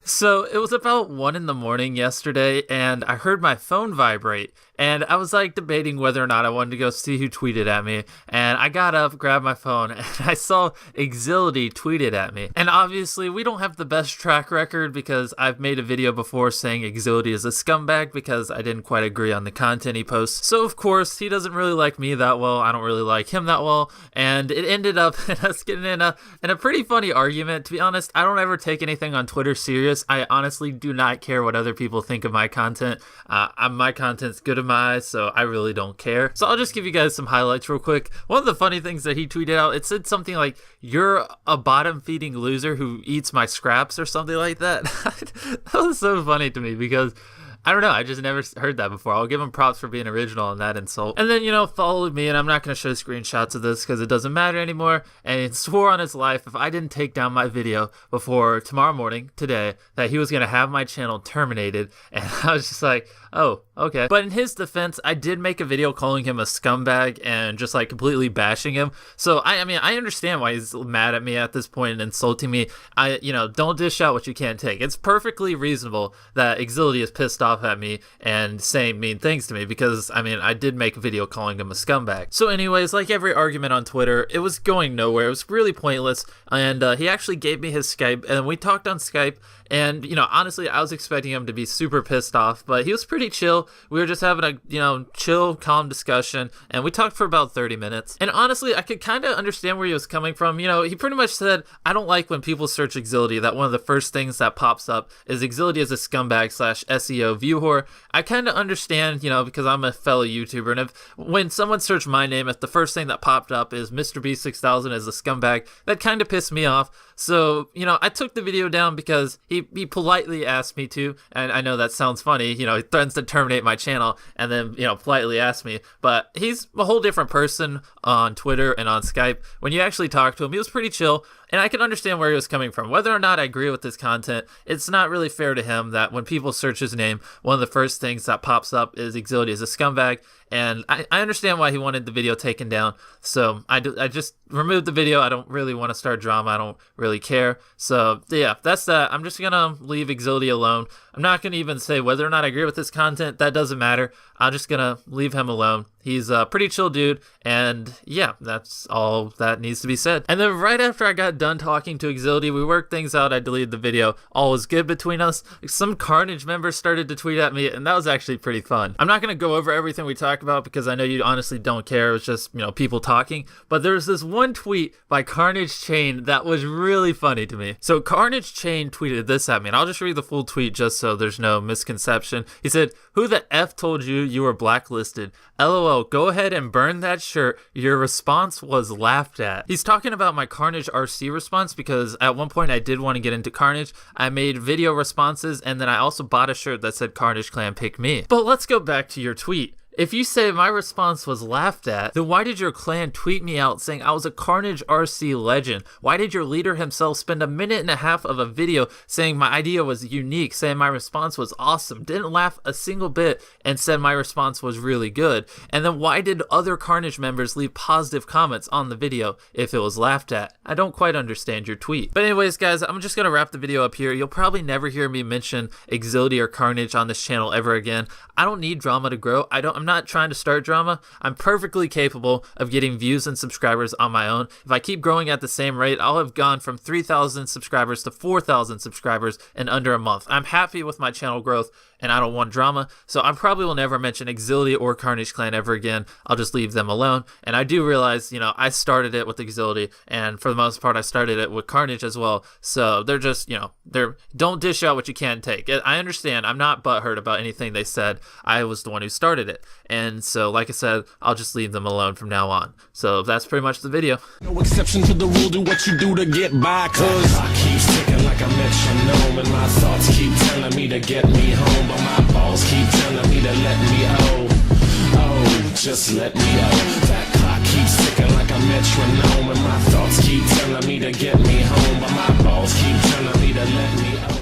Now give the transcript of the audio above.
So it was about 1 in the morning yesterday, and I heard my phone vibrate, and I was like debating whether or not I wanted to go see who tweeted at me. And I got up, grabbed my phone, and I saw Exility tweeted at me. And obviously, we don't have the best track record because I've made a video before saying Exility is a scumbag because I didn't quite agree on the content he posts. So of course, he doesn't really like me that well. I don't really like him that well, and it ended up in us getting in a pretty funny argument. To be honest, I don't ever take anything on Twitter serious. I honestly do not care what other people think of my content. My content's good in my eyes, so I really don't care. So I'll just give you guys some highlights real quick. One of the funny things that he tweeted out, it said something like, "You're a bottom-feeding loser who eats my scraps," or something like that. That was so funny to me because I don't know, I just never heard that before. I'll give him props for being original on that insult. And then, followed me, and I'm not going to show screenshots of this because it doesn't matter anymore, and he swore on his life if I didn't take down my video before tomorrow morning, today, that he was going to have my channel terminated. And I was just like, oh, okay. But in his defense, I did make a video calling him a scumbag and just like completely bashing him. So I mean, I understand why he's mad at me at this point and insulting me. Don't dish out what you can't take. It's perfectly reasonable that Exility is pissed off at me and saying mean things to me because, I mean, I did make a video calling him a scumbag. So anyways, like every argument on Twitter, it was going nowhere. It was really pointless. And he actually gave me his Skype, and we talked on Skype. And, honestly, I was expecting him to be super pissed off, but he was pretty chill. We were just having a, chill, calm discussion, and we talked for about 30 minutes. And honestly, I could kind of understand where he was coming from. He pretty much said, I don't like when people search Exility, that one of the first things that pops up is Exility as a scumbag / SEO view whore. I kind of understand, because I'm a fellow YouTuber, and when someone searched my name, if the first thing that popped up is Mr. B6000 as a scumbag, that kind of pissed me off. So, I took the video down because he politely asked me to, and I know that sounds funny, he threatens to terminate my channel and then, politely asked me, but he's a whole different person on Twitter and on Skype. When you actually talk to him, he was pretty chill, and I can understand where he was coming from. Whether or not I agree with his content, it's not really fair to him that when people search his name, one of the first things that pops up is Exility as a scumbag, and I understand why he wanted the video taken down, so I just removed the video. I don't really want to start drama. I don't really care. So yeah, that's that. I'm just gonna leave Exility alone. I'm not gonna even say whether or not I agree with his content. That doesn't matter. I'm just gonna leave him alone. He's a pretty chill dude, and yeah, that's all that needs to be said. And then right after I got done talking to Exility, we worked things out. I deleted the video. All was good between us. Some Karnage members started to tweet at me, and that was actually pretty fun. I'm not gonna go over everything we talked about because I know you honestly don't care. It was just, people talking. But there's this one tweet by Karnage Chain that was really funny to me. So Karnage Chain tweeted this at me, and I'll just read the full tweet just so there's no misconception. He said, "Who the F told you you were blacklisted? LOL, go ahead and burn that shirt. Your response was laughed at." He's talking about my Karnage RC response because at one point I did want to get into Karnage. I made video responses, and then I also bought a shirt that said Karnage Clan pick me. But let's go back to your tweet. If you say my response was laughed at, then why did your clan tweet me out saying I was a Karnage RC legend? Why did your leader himself spend 1.5 minutes of a video saying my idea was unique, saying my response was awesome, didn't laugh a single bit, and said my response was really good? And then why did other Karnage members leave positive comments on the video if it was laughed at? I don't quite understand your tweet. But anyways, guys, I'm just gonna wrap the video up here. You'll probably never hear me mention Exility or Karnage on this channel ever again. I don't need drama to grow. I'm not trying to start drama. I'm perfectly capable of getting views and subscribers on my own. If I keep growing at the same rate, I'll have gone from 3,000 subscribers to 4,000 subscribers in under a month. I'm happy with my channel growth, and I don't want drama, so I probably will never mention Exility or Karnage Clan ever again. I'll just leave them alone. And I do realize, I started it with Exility, and for the most part, I started it with Karnage as well. So they're just, don't dish out what you can't take. I understand. I'm not butthurt about anything they said. I was the one who started it. And so, like I said, I'll just leave them alone from now on. So that's pretty much the video. No exception to the rule, do what you do to get by, cause I keep ticking like a metronome, and my thoughts keep telling me to get me home, but my balls keep telling me to let me just let me That clock keeps ticking like a metronome, and my thoughts keep telling me to get me home, but my balls keep telling me to let me